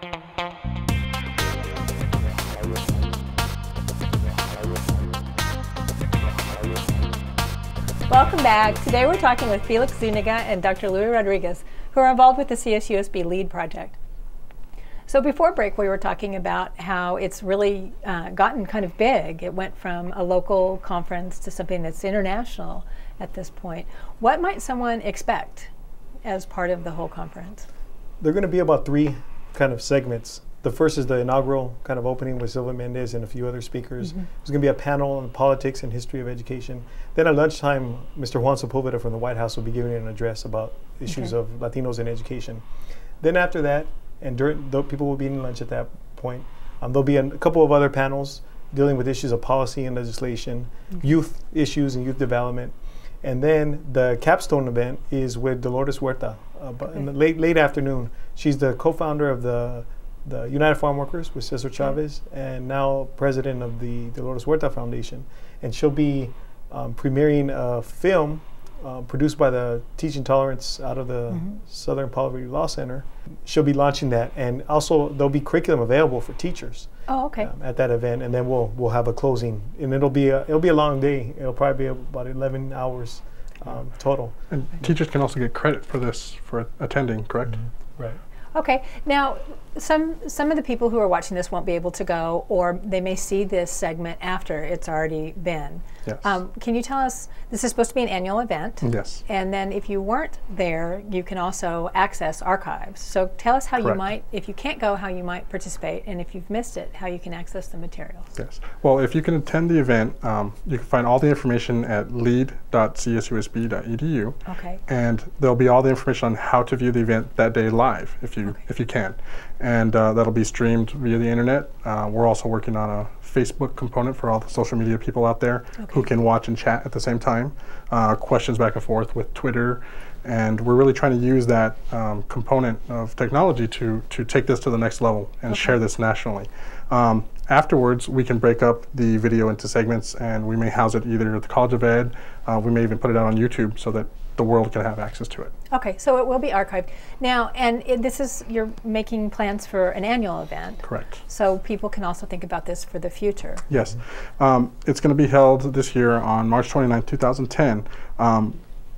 Welcome back. Today we're talking with Felix Zuniga and Dr. Louie Rodriguez, who are involved with the CSUSB LEAD project. So before break, we were talking about how it's really gotten kind of big. It went from a local conference to something that's international at this point. What might someone expect as part of the whole conference? There are going to be about 3 kind of segments. The first is the inaugural kind of opening with Silva Mendez and a few other speakers. There's going to be a panel on politics and history of education. Then at lunchtime, Mr. Juan Sepulveda from the White House will be giving an address about issues of Latinos in education. Then after that, and during, though people will be eating lunch at that point, there'll be a couple of other panels dealing with issues of policy and legislation, youth issues and youth development. And then the capstone event is with Dolores Huerta in the late afternoon. She's the co-founder of the United Farm Workers with Cesar Chavez, and now president of the Dolores Huerta Foundation. And she'll be premiering a film produced by the Teaching Tolerance out of the Southern Poverty Law Center. She'll be launching that, and also there'll be curriculum available for teachers. Oh, okay. At that event, and then we'll have a closing, and it'll be a long day. It'll probably be about 11 hours total. And teachers can also get credit for this for attending, correct? Right. Okay. Now, some of the people who are watching this won't be able to go, or they may see this segment after it's already been. Yes. Can you tell us, this is supposed to be an annual event. Yes. And then if you weren't there, you can also access archives. So tell us how you might, if you can't go, how you might participate, and if you've missed it, how you can access the materials. Yes. Well, if you can attend the event, you can find all the information at lead.csusb.edu. Okay. And there'll be all the information on how to view the event that day live, if you can. And that'll be streamed via the internet. We're also working on a Facebook component for all the social media people out there who can watch and chat at the same time. Questions back and forth with Twitter. And we're really trying to use that component of technology to take this to the next level and share this nationally. Afterwards, we can break up the video into segments, and we may house it either at the College of Ed. We may even put it out on YouTube so that the world can have access to it. Okay, so it will be archived. Now, and this is, you're making plans for an annual event. Correct. So people can also think about this for the future. Yes. It's going to be held this year on March 29, 2010.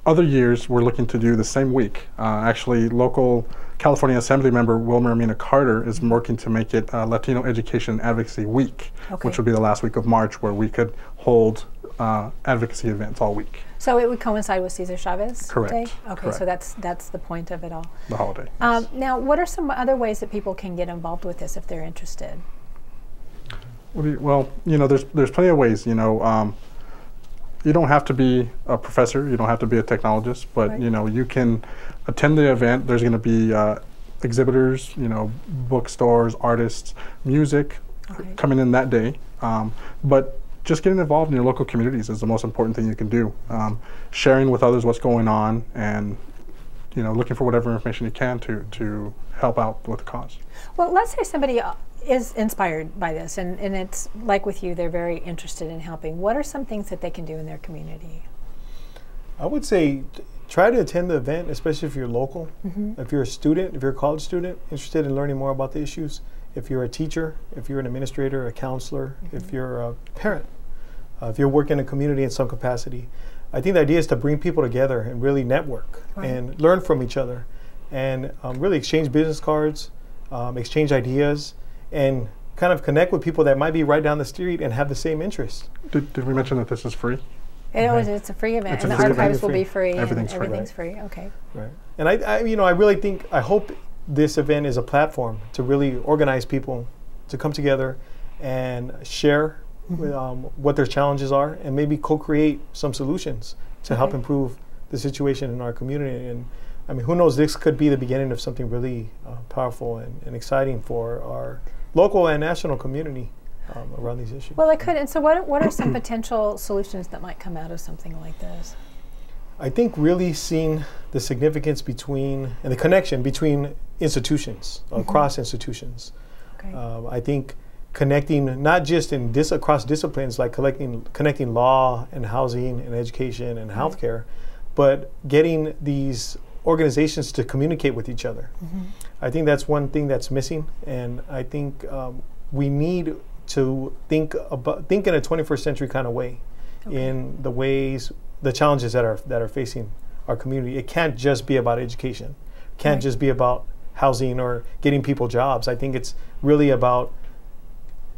Other years, we're looking to do the same week. Actually, local California Assembly member Wilmer Amina Carter is working to make it Latino Education Advocacy Week, which will be the last week of March, where we could hold advocacy events all week. So it would coincide with Cesar Chavez Correct. Day? Okay, Correct. so that's the point of it all. The holiday. Yes. Now, what are some other ways that people can get involved with this if they're interested? Well, you know, there's plenty of ways. You know, you don't have to be a professor. You don't have to be a technologist, but you know, you can attend the event. There's going to be exhibitors, you know, bookstores, artists, music coming in that day. But just getting involved in your local communities is the most important thing you can do. Sharing with others what's going on, and you know, looking for whatever information you can to help out with the cause. Well, let's say somebody is inspired by this, and it's like with you, they're very interested in helping. What are some things that they can do in their community? I would say try to attend the event, especially if you're local. If you're a student, if you're a college student interested in learning more about the issues, if you're a teacher, if you're an administrator, a counselor, if you're a parent, if you're working in a community in some capacity. I think the idea is to bring people together and really network and learn from each other, and really exchange business cards, exchange ideas, and kind of connect with people that might be right down the street and have the same interests. Did we mention that this is free? It's a free event, and the archives will be free. Everything's free. Okay. Right. And I really think, I hope this event is a platform to really organize people to come together and share what their challenges are, and maybe co-create some solutions to help improve the situation in our community. And I mean, who knows, this could be the beginning of something really powerful and exciting for our local and national community around these issues. Well, it could. And so what are some potential solutions that might come out of something like this? I think really seeing the significance between, and the connection between institutions, across institutions. I think connecting not just across disciplines, like connecting law and housing and education and healthcare, but getting these organizations to communicate with each other. I think that's one thing that's missing, and I think we need to think in a 21st century kind of way, in the challenges that are facing our community. It can't just be about education. It can't just be about housing or getting people jobs. I think it's really about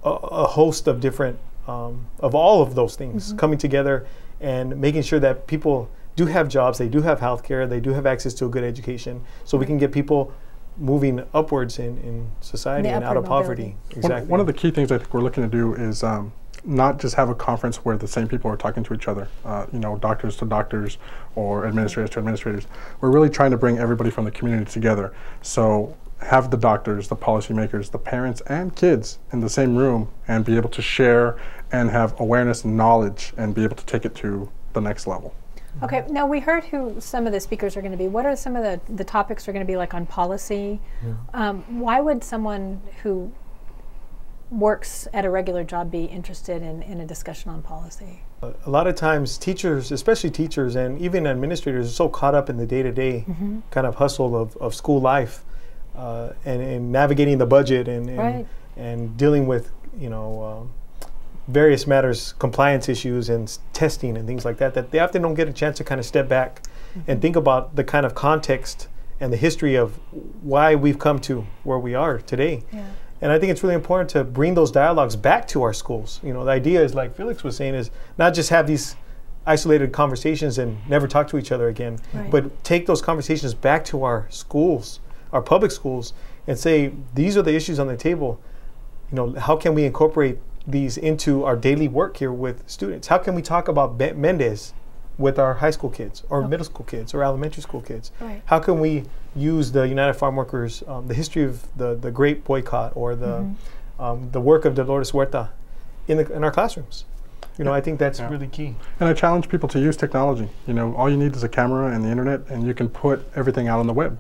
a host of different, of all of those things coming together and making sure that people do have jobs, they do have health care, they do have access to a good education, so we can get people moving upwards in society and out of poverty. Exactly. One of the key things I think we're looking to do is not just have a conference where the same people are talking to each other, you know, doctors to doctors or administrators to administrators. We're really trying to bring everybody from the community together. So have the doctors, the policymakers, the parents, and kids in the same room and be able to share and have awareness and knowledge and be able to take it to the next level. Okay, now we heard who some of the speakers are going to be. What are some of the topics are going to be like on policy? Why would someone who works at a regular job be interested in a discussion on policy? A lot of times teachers, especially teachers and even administrators, are so caught up in the day-to-day kind of hustle of school life and navigating the budget and dealing with, you know, various matters, compliance issues and testing and things like that, that they often don't get a chance to kind of step back and think about the kind of context and the history of why we've come to where we are today. And I think it's really important to bring those dialogues back to our schools. You know, the idea is, like Felix was saying, is not just have these isolated conversations and never talk to each other again, but take those conversations back to our schools, our public schools, and say, these are the issues on the table. You know, how can we incorporate these into our daily work here with students? How can we talk about Mendez with our high school kids or middle school kids or elementary school kids? How can we use the United Farm Workers, the history of the Great Boycott or the work of Dolores Huerta in our classrooms? You know, I think that's really key. And I challenge people to use technology. You know, all you need is a camera and the internet, and you can put everything out on the web.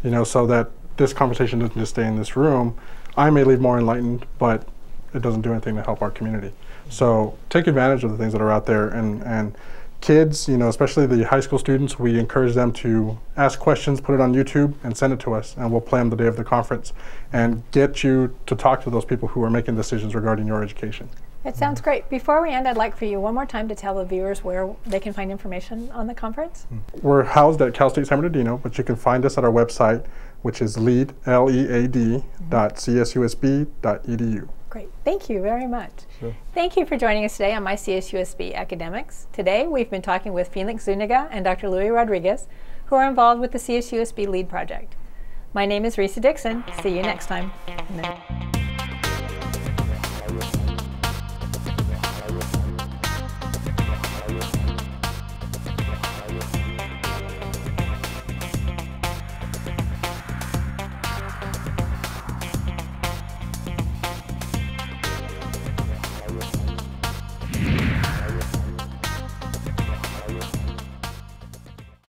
You know, so that this conversation doesn't just stay in this room. I may leave more enlightened, but it doesn't do anything to help our community. So take advantage of the things that are out there, and kids, you know, especially the high school students, we encourage them to ask questions, put it on YouTube, and send it to us, and we'll play them the day of the conference and get you to talk to those people who are making decisions regarding your education. It sounds great. Before we end, I'd like for you one more time to tell the viewers where they can find information on the conference. We're housed at Cal State San Bernardino, but you can find us at our website, which is LEAD, LEAD.CSUSB.edu. Great. Thank you very much. Thank you for joining us today on myCSUSB Academics. Today, we've been talking with Felix Zuniga and Dr. Louie Rodriguez, who are involved with the CSUSB LEAD project. My name is Risa Dickson. See you next time.